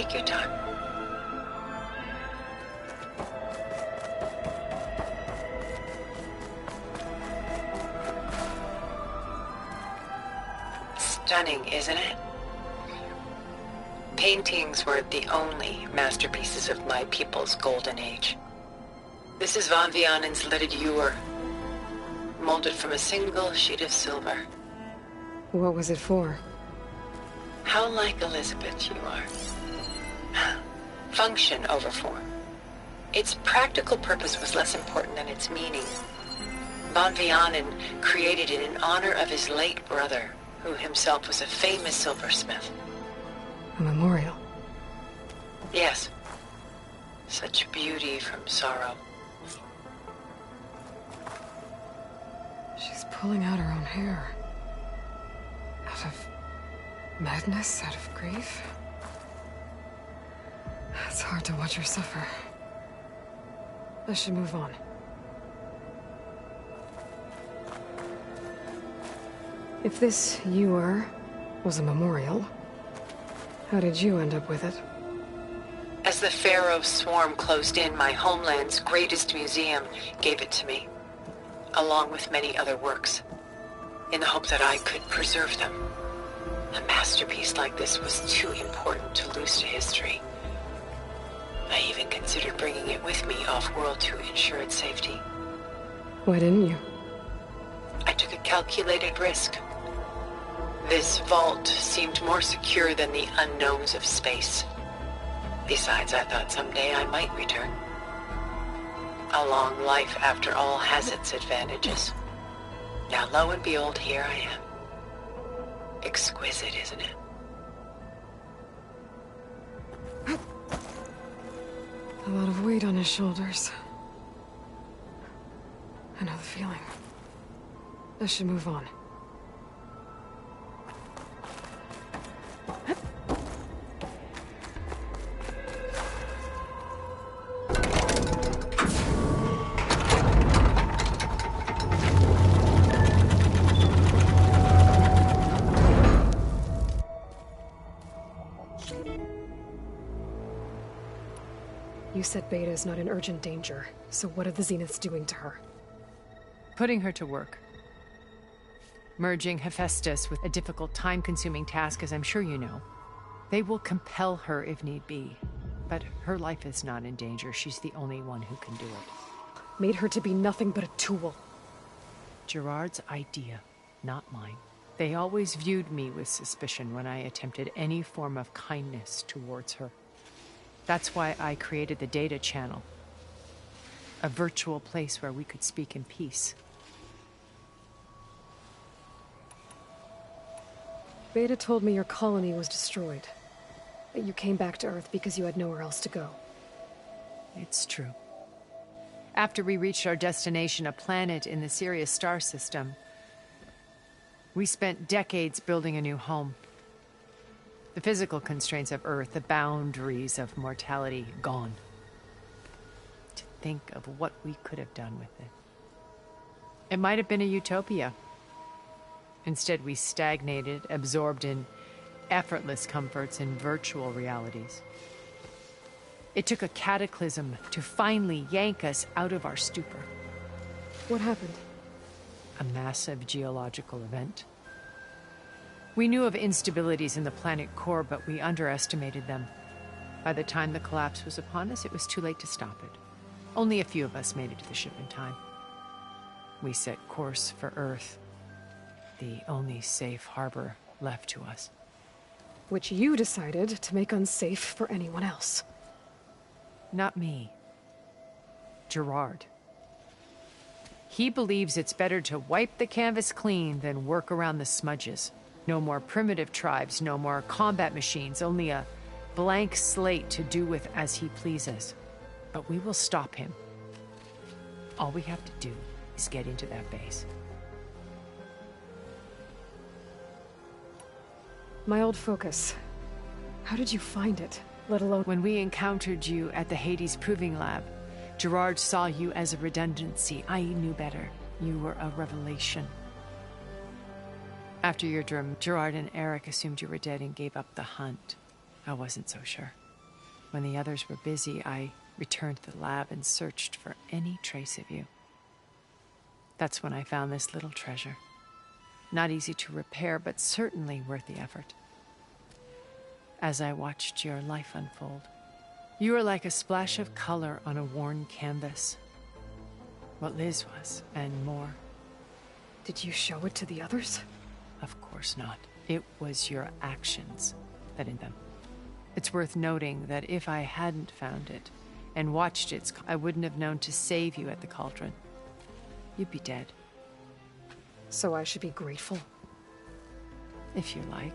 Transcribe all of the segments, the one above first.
Take your time. Stunning, isn't it? Paintings were the only masterpieces of my people's golden age. This is Von Vianen's Lidded Ewer, molded from a single sheet of silver. What was it for? How like Elizabeth you are. Function over form. Its practical purpose was less important than its meaning. Von Vianen created it in honor of his late brother, who himself was a famous silversmith. A memorial? Yes. Such beauty from sorrow. She's pulling out her own hair. Out of madness, out of grief. It's hard to watch her suffer. I should move on. If this ewer was a memorial, how did you end up with it? As the Pharaoh swarm closed in, my homeland's greatest museum gave it to me, along with many other works, in the hope that I could preserve them. A masterpiece like this was too important to lose to history. I even considered bringing it with me off-world to ensure its safety. Why didn't you? I took a calculated risk. This vault seemed more secure than the unknowns of space. Besides, I thought someday I might return. A long life, after all, has its advantages. Now, lo and behold, here I am. Exquisite, isn't it? A lot of weight on his shoulders. I know the feeling. I should move on. You said Beta is not in urgent danger, so what are the Zeniths doing to her? Putting her to work. Merging Hephaestus with a difficult, time-consuming task, as I'm sure you know. They will compel her if need be. But her life is not in danger. She's the only one who can do it. Made her to be nothing but a tool. Gerard's idea, not mine. They always viewed me with suspicion when I attempted any form of kindness towards her. That's why I created the data channel. A virtual place where we could speak in peace. Beta told me your colony was destroyed. That you came back to Earth because you had nowhere else to go. It's true. After we reached our destination, a planet in the Sirius star system, we spent decades building a new home. The physical constraints of Earth, the boundaries of mortality, gone. To think of what we could have done with it. It might have been a utopia. Instead, we stagnated, absorbed in effortless comforts and virtual realities. It took a cataclysm to finally yank us out of our stupor. What happened? A massive geological event. We knew of instabilities in the planet core, but we underestimated them. By the time the collapse was upon us, it was too late to stop it. Only a few of us made it to the ship in time. We set course for Earth, the only safe harbor left to us. Which you decided to make unsafe for anyone else. Not me. Gerard. He believes it's better to wipe the canvas clean than work around the smudges. No more primitive tribes, no more combat machines, only a blank slate to do with as he pleases. But we will stop him. All we have to do is get into that base. My old focus. How did you find it? Let alone... When we encountered you at the Hades Proving Lab, Gerard saw you as a redundancy. I knew better. You were a revelation. After your dream, Gerard and Eric assumed you were dead and gave up the hunt. I wasn't so sure. When the others were busy, I returned to the lab and searched for any trace of you. That's when I found this little treasure. Not easy to repair, but certainly worth the effort. As I watched your life unfold, you were like a splash of color on a worn canvas. What Liz was, and more. Did you show it to the others? Of course not. It was your actions that in them. It's worth noting that if I hadn't found it and watched it, I wouldn't have known to save you at the cauldron. You'd be dead. So I should be grateful? If you like.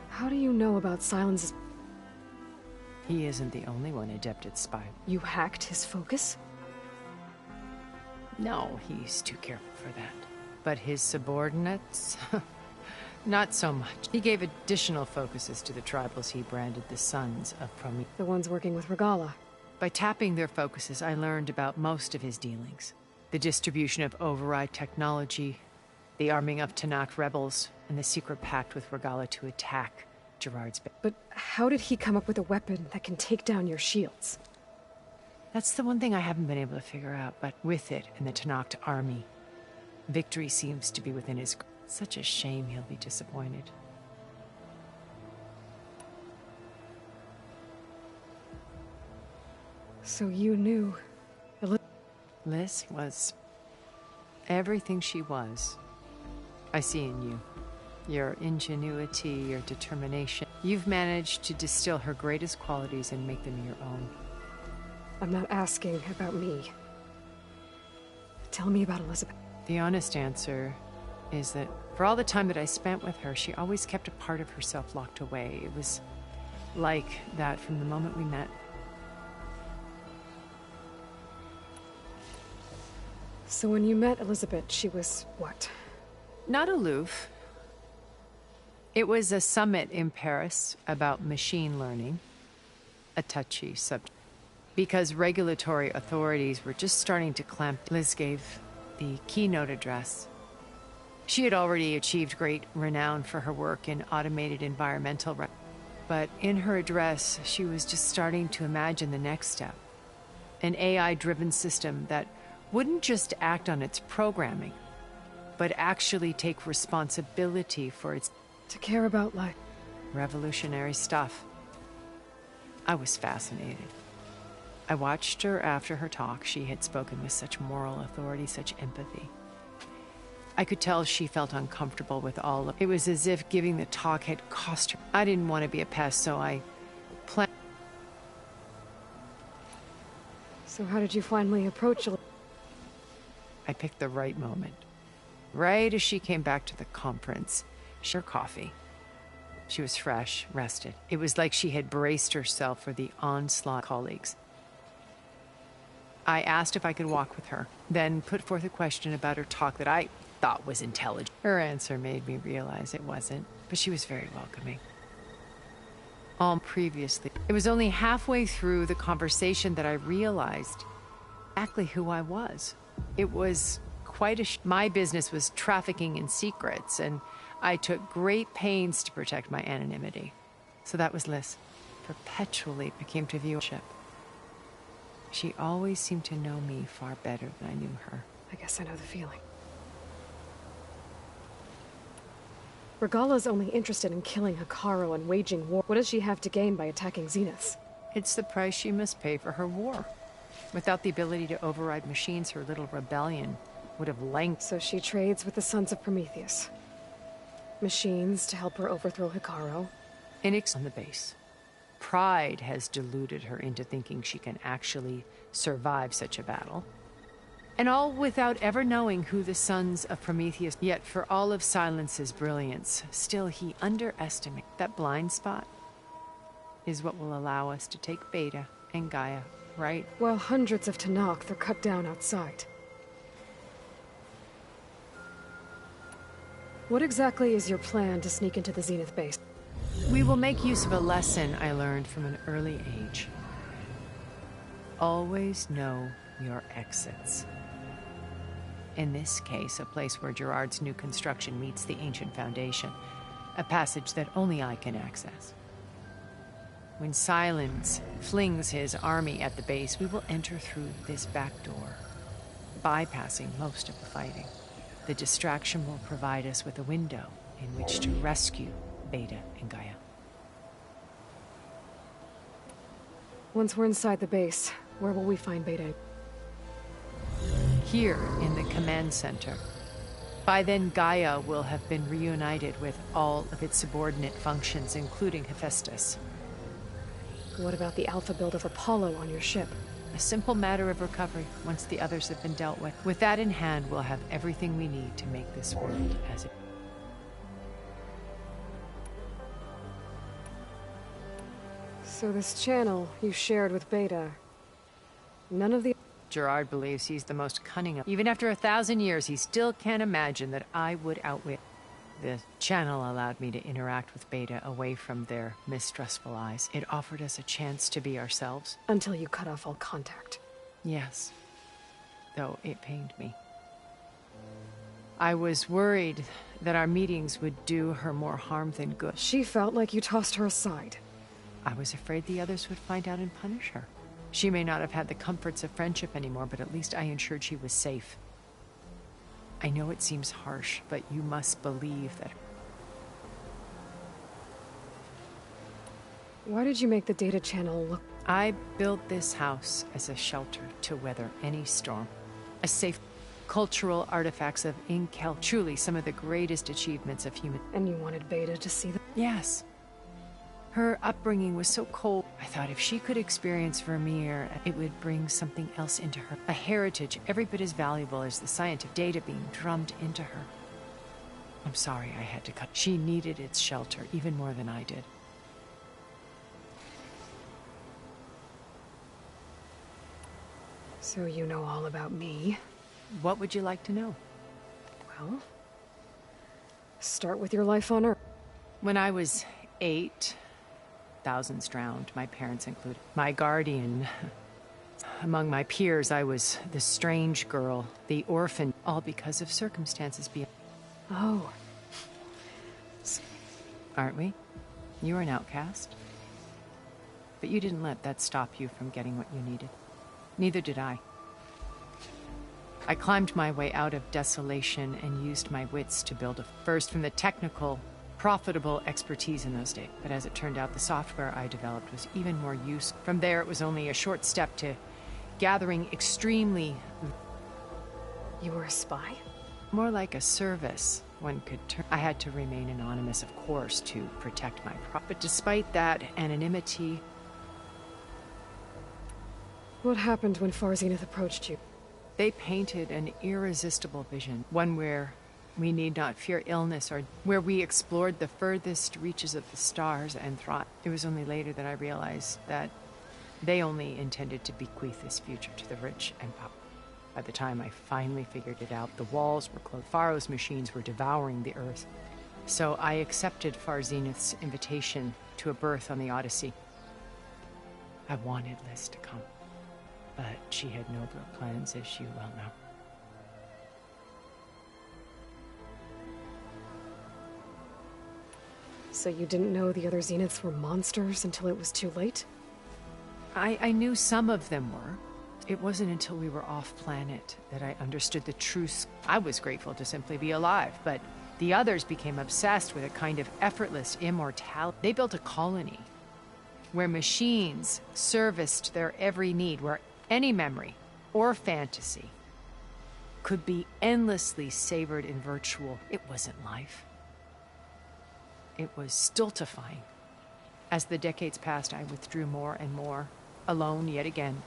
How do you know about Silence's... He isn't the only one adept at spying. You hacked his focus? No, he's too careful for that. But his subordinates? Not so much. He gave additional focuses to the tribals he branded the Sons of Prometheus. The ones working with Regalla. By tapping their focuses, I learned about most of his dealings. The distribution of override technology, the arming of Tenakth rebels, and the secret pact with Regalla to attack Gerard's base. But how did he come up with a weapon that can take down your shields? That's the one thing I haven't been able to figure out, but with it and the Tenakth army, victory seems to be within his... Such a shame he'll be disappointed. So you knew... Liz was everything she was. I see in you. Your ingenuity, your determination. You've managed to distill her greatest qualities and make them your own. I'm not asking about me. Tell me about Elizabeth. The honest answer is that for all the time that I spent with her, she always kept a part of herself locked away. It was like that from the moment we met. So when you met Elizabeth, she was what? Not aloof. It was a summit in Paris about machine learning, a touchy subject. Because regulatory authorities were just starting to clamp, Liz gave the keynote address. She had already achieved great renown for her work in automated environmental but in her address, she was just starting to imagine the next step. An AI-driven system that wouldn't just act on its programming, but actually take responsibility for its... To care about life. Revolutionary stuff. I was fascinated. I watched her after her talk. She had spoken with such moral authority, such empathy. I could tell she felt uncomfortable with all of it. It was as if giving the talk had cost her. I didn't want to be a pest, so I planned. So how did you finally approach Elizabeth? I picked the right moment. Right as she came back to the conference, her coffee. She was fresh, rested. It was like she had braced herself for the onslaught of colleagues. I asked if I could walk with her, then put forth a question about her talk that I thought was intelligent. Her answer made me realize it wasn't, but she was very welcoming. Previously, it was only halfway through the conversation that I realized exactly who I was. It was quite a... My business was trafficking in secrets, and I took great pains to protect my anonymity. So that was Liz. Perpetually became to viewership. She always seemed to know me far better than I knew her. I guess I know the feeling. Regalla's only interested in killing Hekarro and waging war. What does she have to gain by attacking Zenith? It's the price she must pay for her war. Without the ability to override machines, her little rebellion would have languished. So she trades with the Sons of Prometheus. Machines to help her overthrow Hekarro. On the base. Pride has deluded her into thinking she can actually survive such a battle. And all without ever knowing who the Sons of Prometheus... Yet for all of Silence's brilliance, still he underestimates. That blind spot is what will allow us to take Beta and Gaia, right? While hundreds of Tenakth are cut down outside. What exactly is your plan to sneak into the Zenith base? We will make use of a lesson I learned from an early age. Always know your exits. In this case, a place where Gerard's new construction meets the ancient foundation, a passage that only I can access. When Silence flings his army at the base, we will enter through this back door, bypassing most of the fighting. The distraction will provide us with a window in which to rescue Beta and Gaia. Once we're inside the base, where will we find Beta? Here in the command center. By then, Gaia will have been reunited with all of its subordinate functions, including Hephaestus. What about the alpha build of Apollo on your ship? A simple matter of recovery once the others have been dealt with. With that in hand, we'll have everything we need to make this world as it... So this channel you shared with Beta, none of the... Gerard believes he's the most cunning of... Even after 1,000 years, he still can't imagine that I would outwit... The channel allowed me to interact with Beta away from their mistrustful eyes. It offered us a chance to be ourselves. Until you cut off all contact. Yes. Though it pained me. I was worried that our meetings would do her more harm than good. She felt like you tossed her aside. I was afraid the others would find out and punish her. She may not have had the comforts of friendship anymore, but at least I ensured she was safe. I know it seems harsh, but you must believe that... Why did you make the data channel look... I built this house as a shelter to weather any storm. A safe... Cultural artifacts of Inkel, truly some of the greatest achievements of human... And you wanted Beta to see them? Yes. Her upbringing was so cold. I thought if she could experience Vermeer, it would bring something else into her. A heritage every bit as valuable as the scientific data being drummed into her. I'm sorry I had to cut. She needed its shelter even more than I did. So you know all about me? What would you like to know? Well, start with your life on Earth. When I was 8, thousands drowned, my parents included. My guardian. Among my peers, I was the strange girl, the orphan, all because of circumstances beyond. Oh. Aren't we? You were an outcast. But you didn't let that stop you from getting what you needed. Neither did I. I climbed my way out of desolation and used my wits to build first from the technical, profitable expertise in those days. But as it turned out, the software I developed was even more useful. From there, it was only a short step to gathering extremely... You were a spy? More like a service, one could turn. I had to remain anonymous, of course, to protect my But despite that anonymity... What happened when Far Zenith approached you? They painted an irresistible vision, one where we need not fear illness, or where we explored the furthest reaches of the stars and thrived. It was only later that I realized that they only intended to bequeath this future to the rich and powerful. By the time I finally figured it out, the walls were closed. Pharaoh's machines were devouring the earth. So I accepted Far Zenith's invitation to a berth on the Odyssey. I wanted Liz to come, but she had nobler plans, as you well know. So you didn't know the other Zeniths were monsters until it was too late? I knew some of them were. It wasn't until we were off-planet that I understood the truth. I was grateful to simply be alive, but the others became obsessed with a kind of effortless immortality. They built a colony where machines serviced their every need, where any memory or fantasy could be endlessly savored in virtual. It wasn't life. It was stultifying. As the decades passed, I withdrew more and more, alone yet again.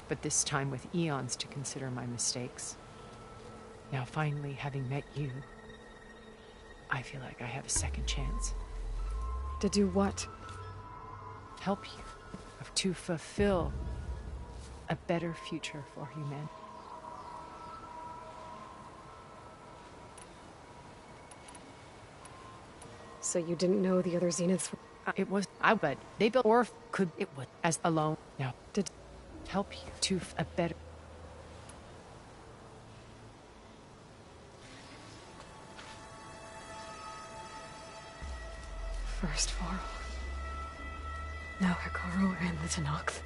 But this time with eons to consider my mistakes. Now finally, having met you, I feel like I have a second chance. To do what? Help you. To fulfill a better future for humanity. So you didn't know the other Zeniths were... It was... but they built... Or could... It was... As alone... Now... Did... Help you to a better... Now Hekarro and the Tenakth.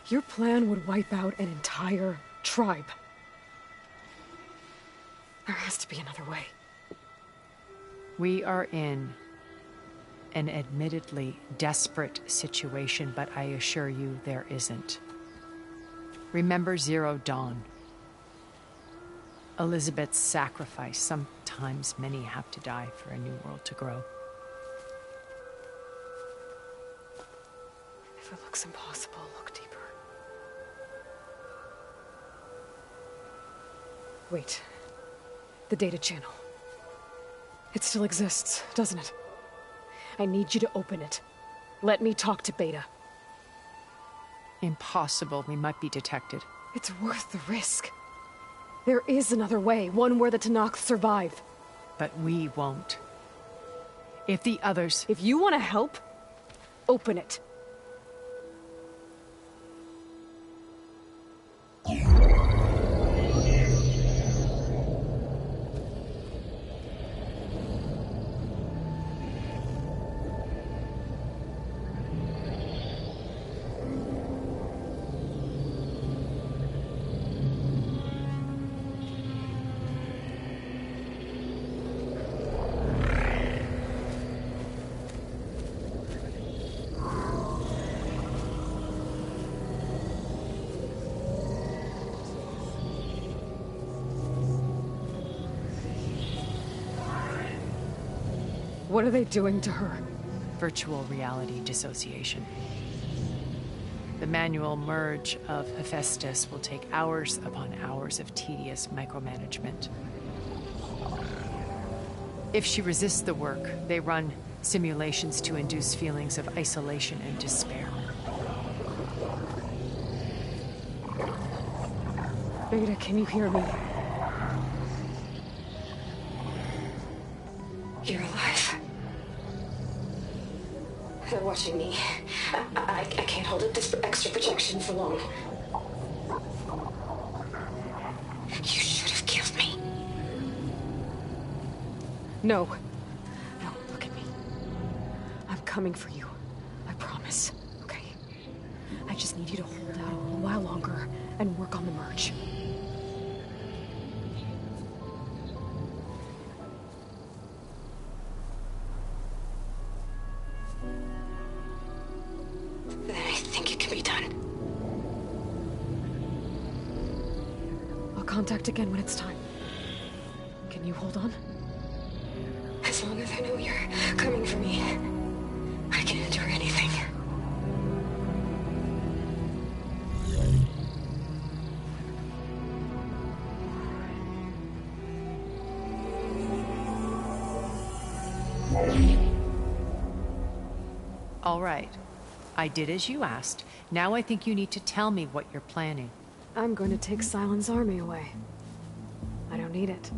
Your plan would wipe out an entire tribe. There has to be another way. We are in an admittedly desperate situation, but I assure you there isn't. Remember Zero Dawn. Elizabeth's sacrifice. Sometimes many have to die for a new world to grow. If it looks impossible, look deeper. Wait. The data channel. It still exists, doesn't it? I need you to open it. Let me talk to Beta. Impossible. We might be detected. It's worth the risk. There is another way, one where the Tenakth survive. But we won't. If the others... If you want to help, open it. What are they doing to her? Virtual reality dissociation. The manual merge of Hephaestus will take hours upon hours of tedious micromanagement. If she resists the work, they run simulations to induce feelings of isolation and despair. Beta, can you hear me? You're alive. They're watching me. I can't hold up this extra protection for long. You should have killed me. No. No, look at me. I'm coming for you. I promise. Okay? I just need you to hold out a little while longer and work on the merge. Then I think it can be done. I'll contact again when it's time. Can you hold on? As long as I know you're coming for me, I can endure anything. All right. I did as you asked. Now I think you need to tell me what you're planning. I'm going to take Sylens' army away. I don't need it.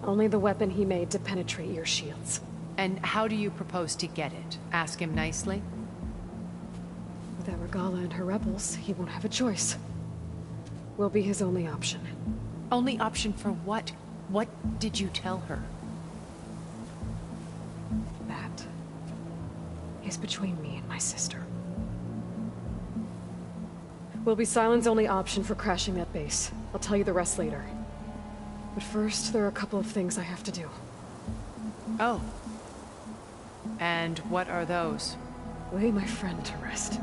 Only the weapon he made to penetrate your shields. And how do you propose to get it? Ask him nicely? Without Regala and her rebels, he won't have a choice. We'll be his only option. Only option for what? What did you tell her? That is between me and my sister. Will be Sylens' only option for crashing that base. I'll tell you the rest later. But first, there are a couple of things I have to do. Oh. And what are those? Lay my friend to rest.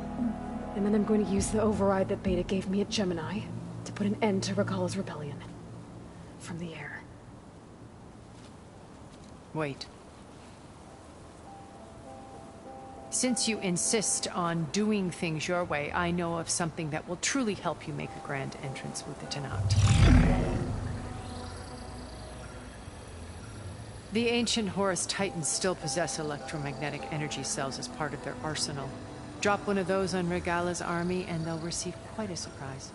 And then I'm going to use the override that Beta gave me at Gemini to put an end to Regala's rebellion. From the air. Wait. Since you insist on doing things your way, I know of something that will truly help you make a grand entrance with the Tenakth. The ancient Horus Titans still possess electromagnetic energy cells as part of their arsenal. Drop one of those on Regala's army and they'll receive quite a surprise.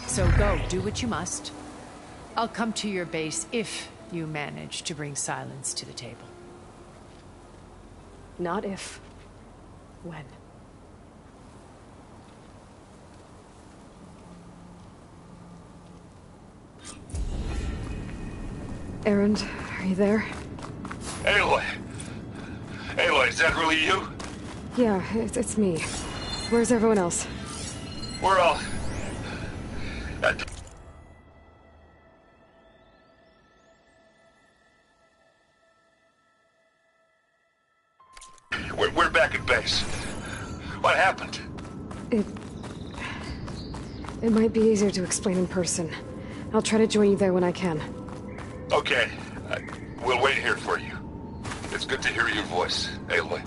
So go, do what you must. I'll come to your base if you manage to bring Sylens to the table. Not if. When. Erend, are you there? Aloy! Aloy, is that really you? Yeah, it's me. Where's everyone else? We're all... We're back at base. What happened? It might be easier to explain in person. I'll try to join you there when I can. Okay. We'll wait here for you. It's good to hear your voice, Aloy.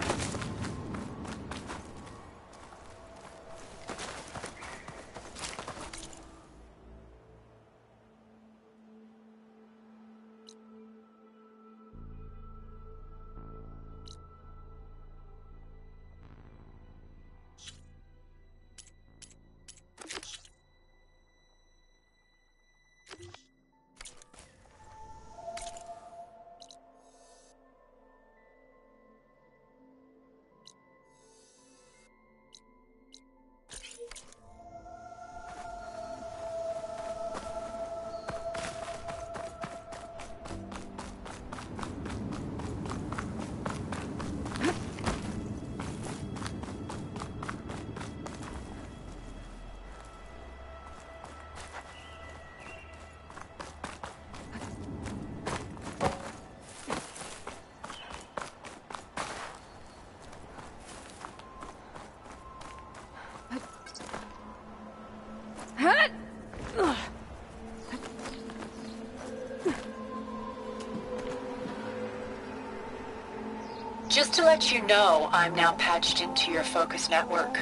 Just to let you know, I'm now patched into your focus network.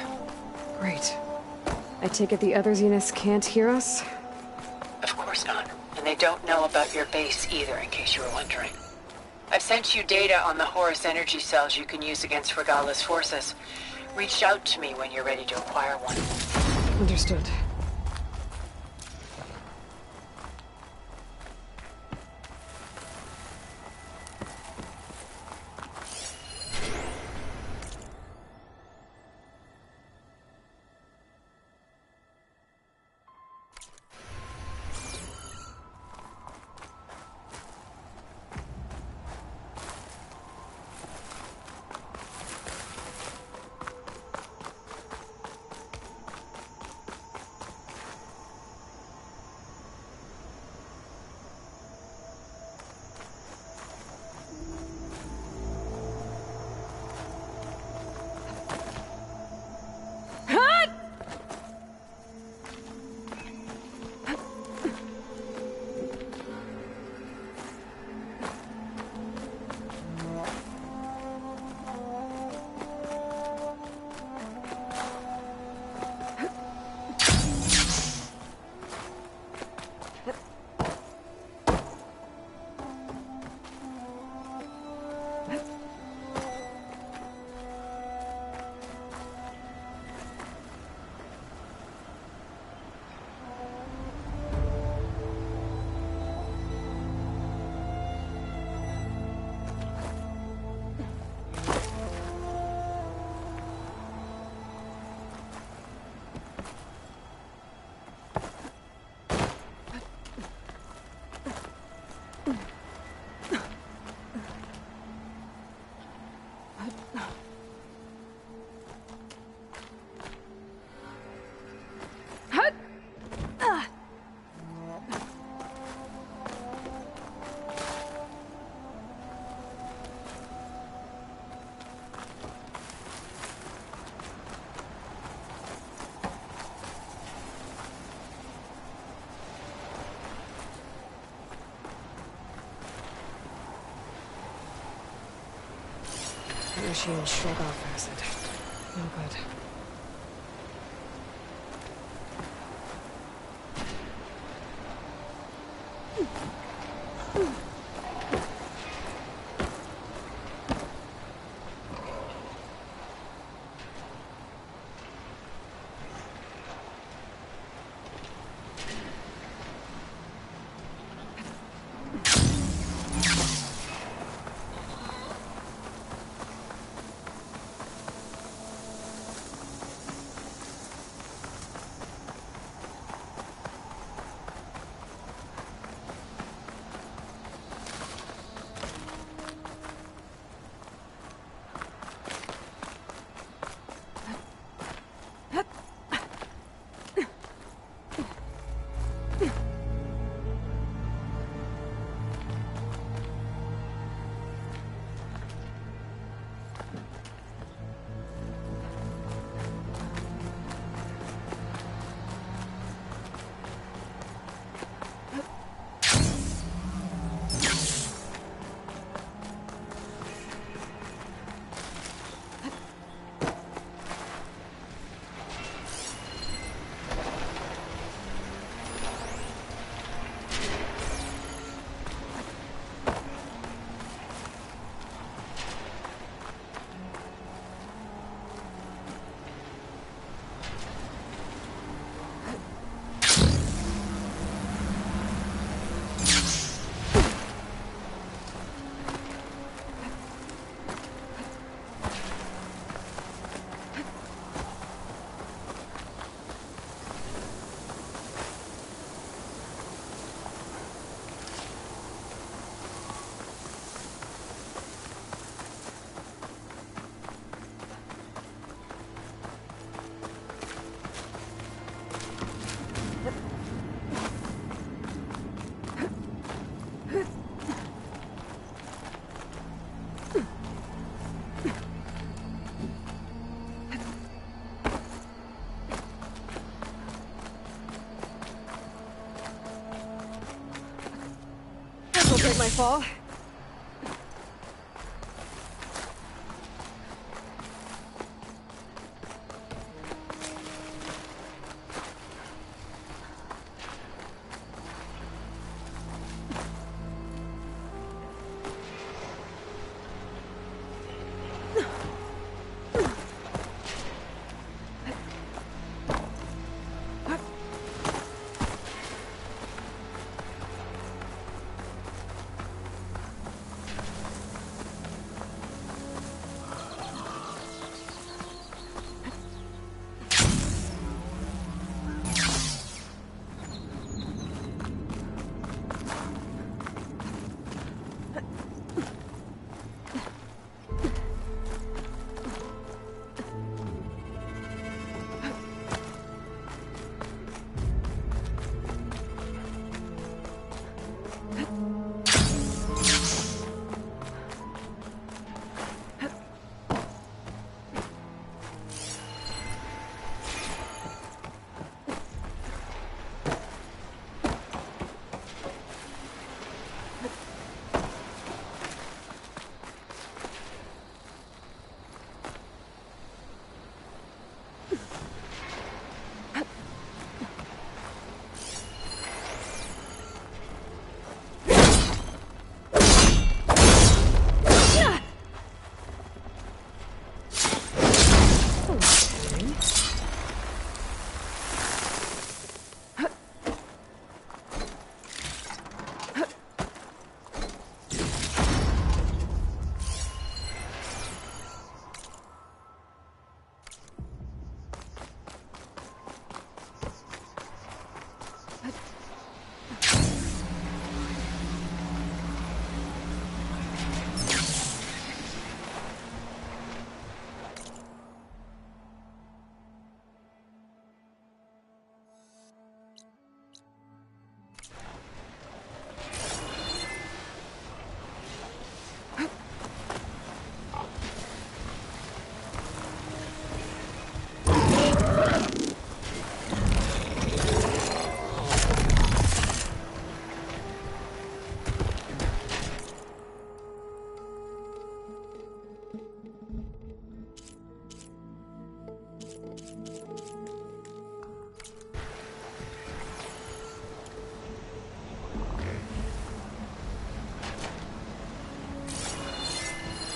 Great. I take it the other Zeniths can't hear us? Of course not. And they don't know about your base either, in case you were wondering. I've sent you data on the Horus energy cells you can use against Regala's forces. Reach out to me when you're ready to acquire one. Understood. Machine shrug off acid. No good. Sounds like my fall.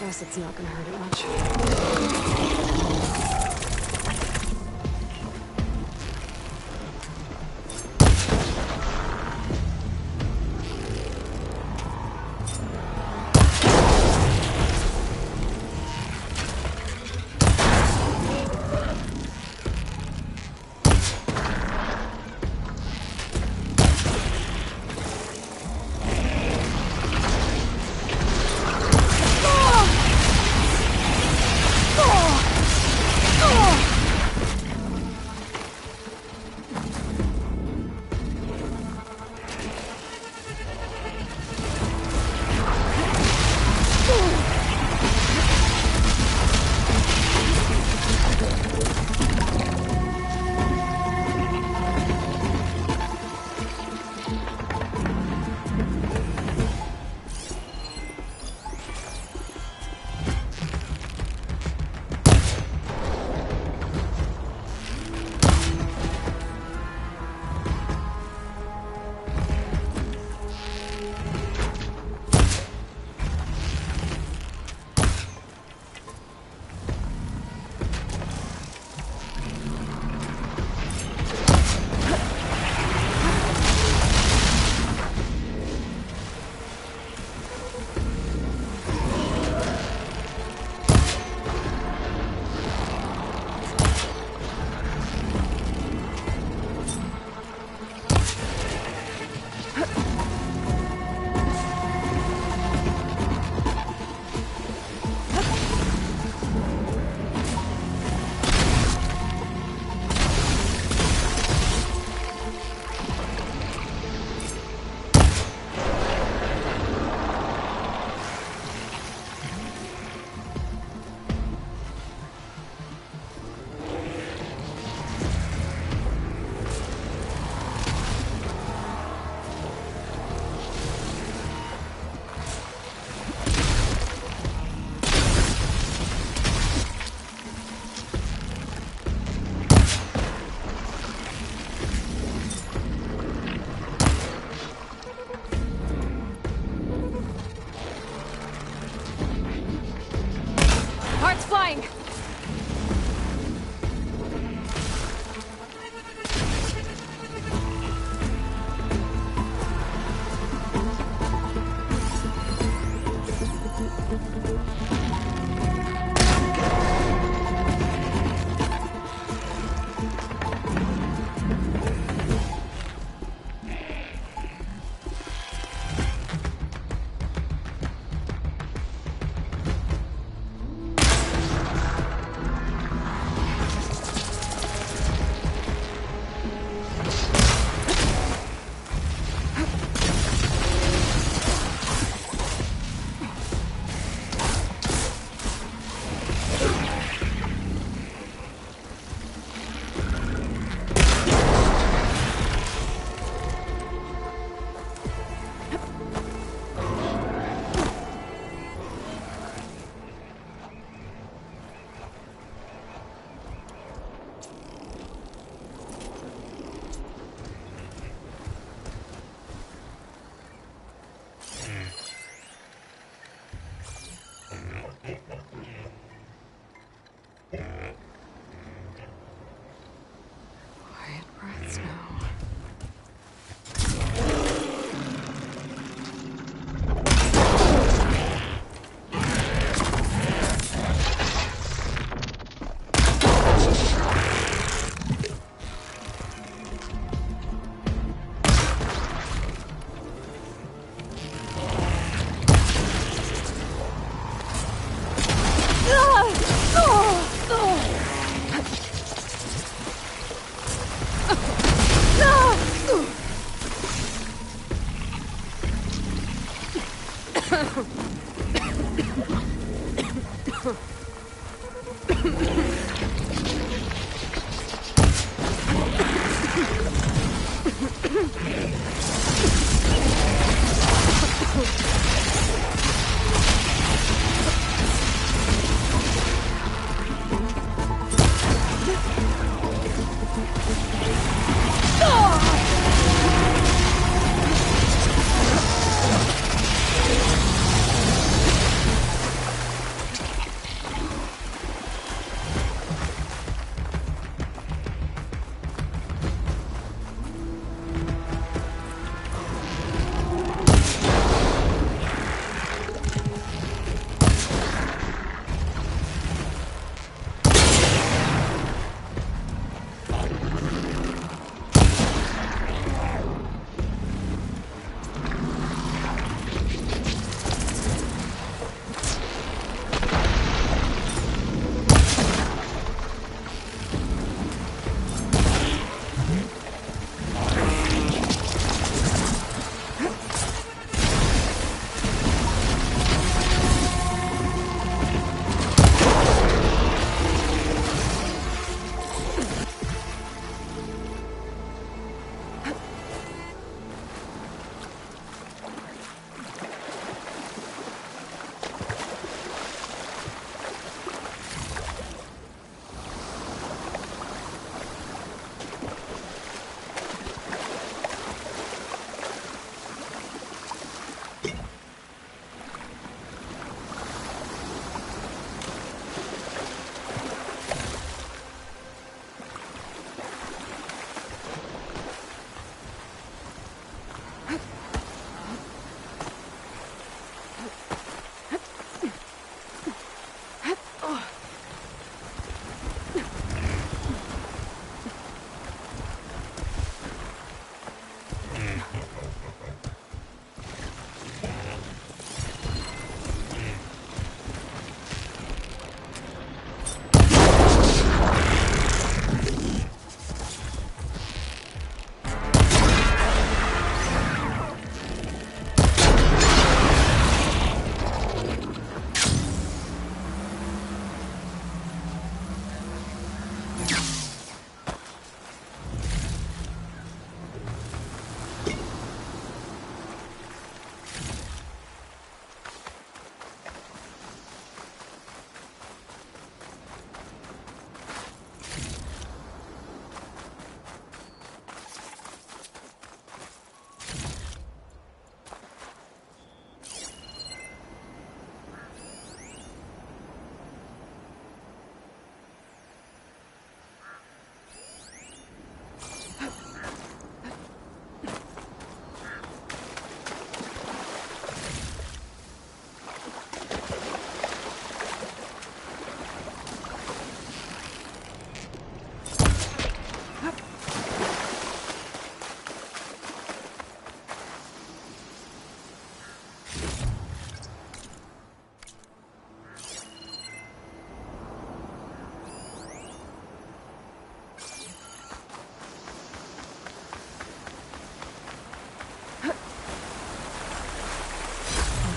Guess it's not gonna hurt it much. trying. Quiet breaths now.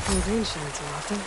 And green shine too often.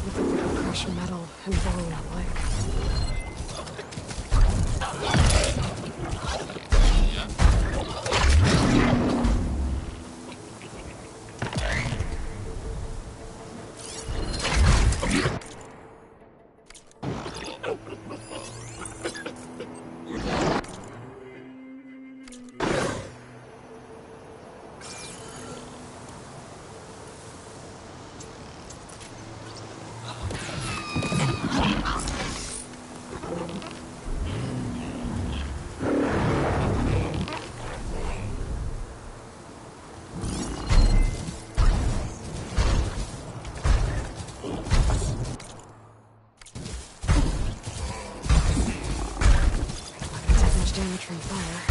Look like they could crush metal and bone alike. Damage from fire.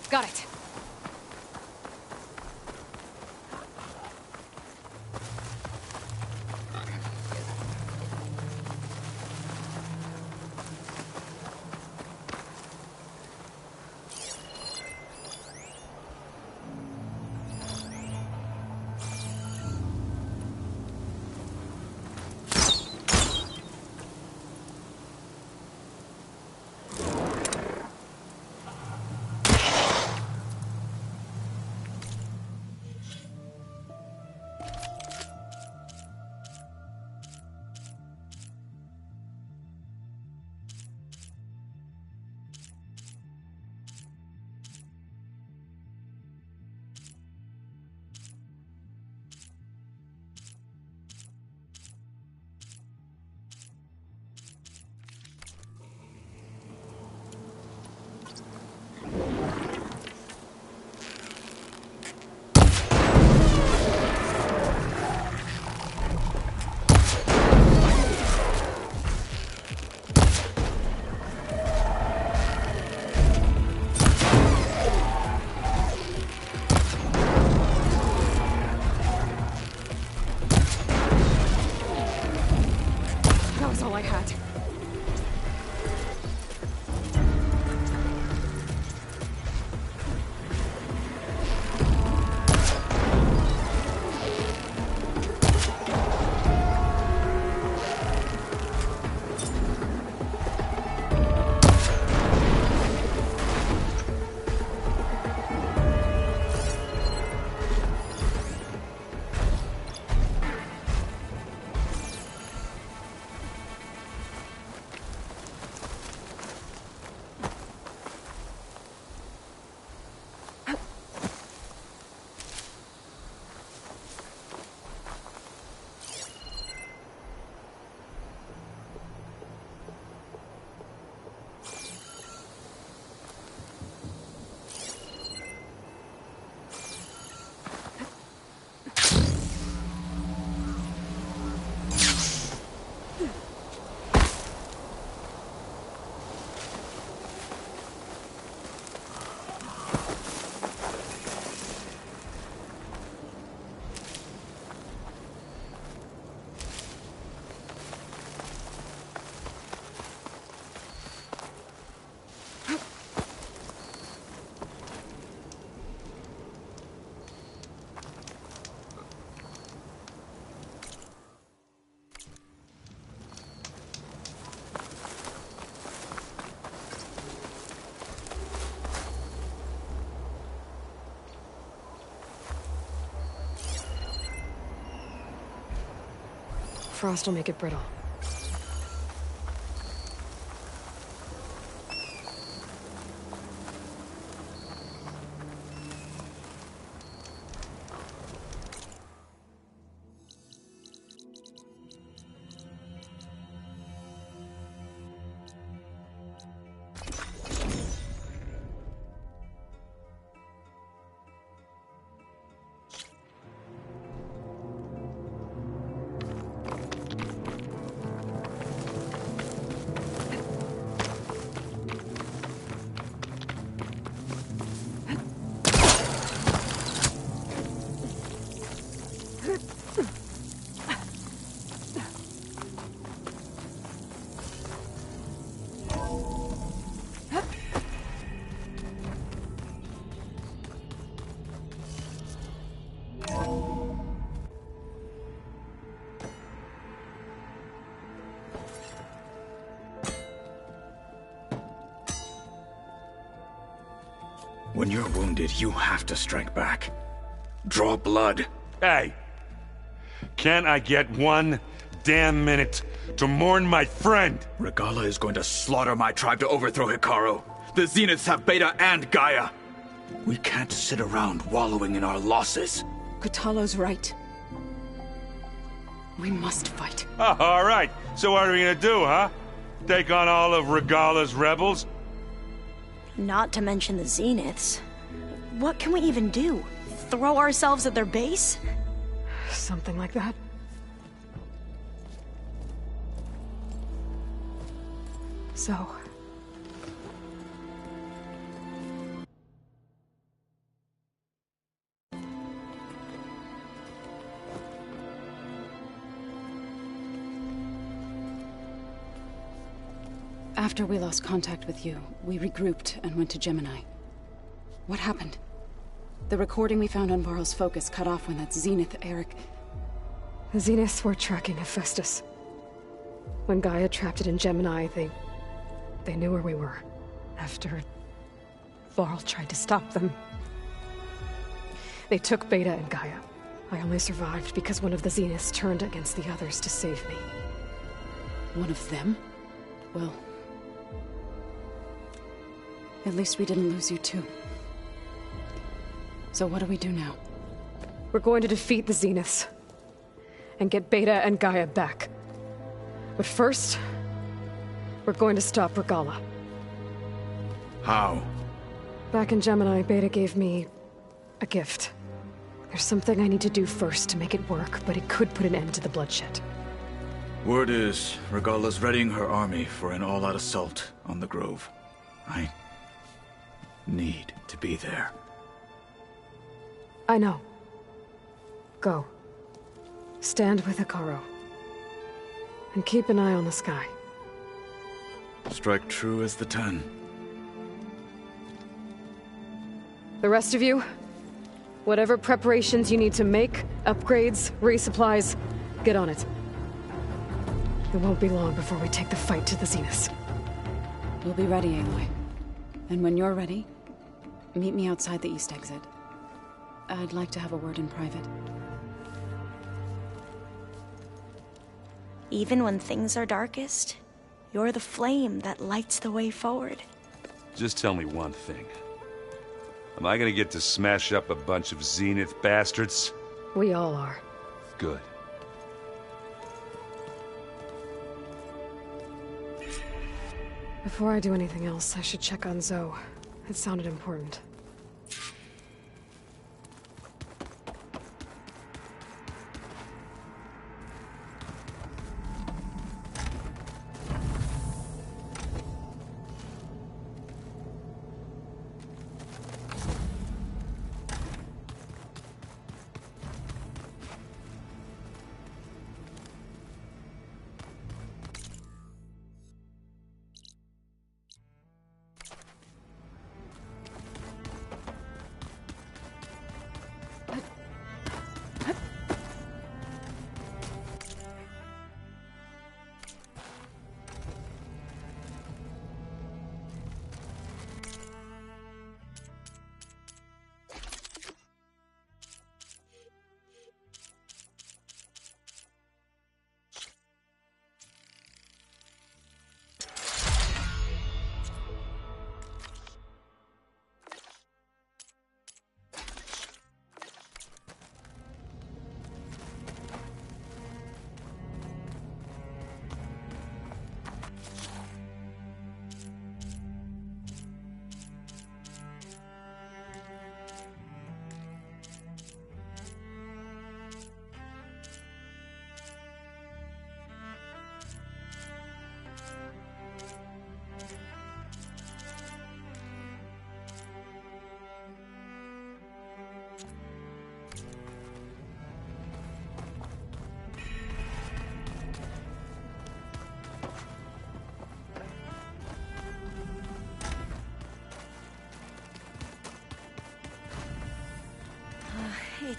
Got it. frost will make it brittle. When you're wounded, you have to strike back. Draw blood. Hey! Can't I get one damn minute to mourn my friend? Regalla is going to slaughter my tribe to overthrow Hekarro. The Zeniths have Beta and Gaia. We can't sit around wallowing in our losses. Kotallo's right. We must fight. Oh, all right. So what are we gonna do, huh? Take on all of Regalla's rebels? Not to mention the Zeniths. What can we even do? Throw ourselves at their base? Something like that. So... After we lost contact with you, we regrouped and went to Gemini. What happened? The recording we found on Varl's focus cut off when that Zenith Eric... The Zeniths were tracking Hephaestus. When Gaia trapped it in Gemini, they knew where we were. After... Varl tried to stop them. They took Beta and Gaia. I only survived because one of the Zeniths turned against the others to save me. One of them? Well... at least we didn't lose you too. So what do we do now? We're going to defeat the Zeniths. And get Beta and Gaia back. But first... we're going to stop Regalla. How? Back in Gemini, Beta gave me... a gift. There's something I need to do first to make it work, but it could put an end to the bloodshed. Word is, Regalla's readying her army for an all-out assault on the Grove. I need to be there. I know. Go. Stand with Hekarro. And keep an eye on the sky. Strike true as the 10. The rest of you, whatever preparations you need to make, upgrades, resupplies, get on it. It won't be long before we take the fight to the Zeniths. We'll be ready, Aloy. And when you're ready, meet me outside the east exit. I'd like to have a word in private. Even when things are darkest, you're the flame that lights the way forward. Just tell me one thing. Am I gonna get to smash up a bunch of Zenith bastards? We all are. Good. Before I do anything else, I should check on Zoe. It sounded important.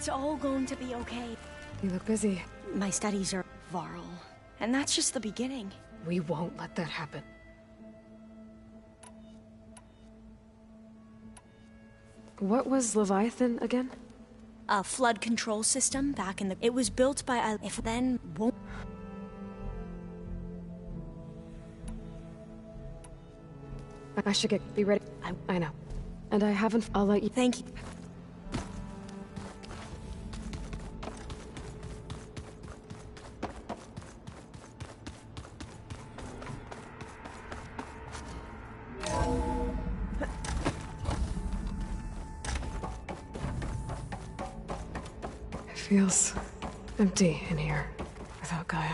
It's all going to be okay. You look busy. My studies are Varl. And that's just the beginning. We won't let that happen. What was Leviathan again? A flood control system back in the... It was built by a... If then won't... I should be ready. I know. And I haven't... I'll let you... Thank you. It feels empty in here without Gaia.